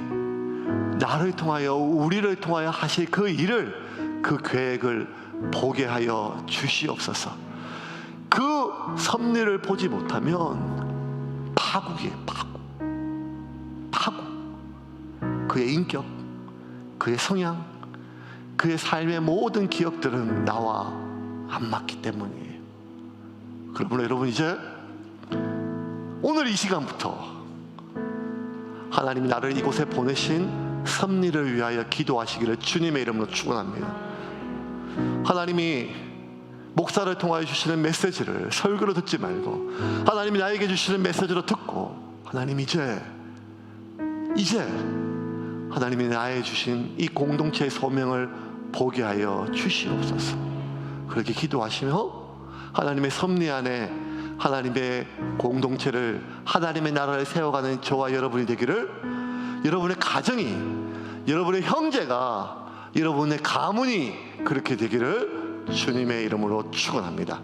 나를 통하여, 우리를 통하여 하실 그 일을, 그 계획을 보게 하여 주시옵소서. 그 섭리를 보지 못하면 파국이에요. 파국. 그의 인격, 그의 성향, 그의 삶의 모든 기억들은 나와 안 맞기 때문이에요. 그러므로 여러분, 이제 오늘 이 시간부터 하나님이 나를 이곳에 보내신 섭리를 위하여 기도하시기를 주님의 이름으로 축원합니다. 하나님이 목사를 통하여 주시는 메시지를 설교로 듣지 말고, 하나님이 나에게 주시는 메시지로 듣고, 하나님 이제 하나님이 나에게 주신 이 공동체의 소명을 보게 하여 주시옵소서. 그렇게 기도하시며 하나님의 섭리 안에 하나님의 공동체를, 하나님의 나라를 세워가는 저와 여러분이 되기를, 여러분의 가정이, 여러분의 형제가, 여러분의 가문이 그렇게 되기를 주님의 이름으로 축원합니다.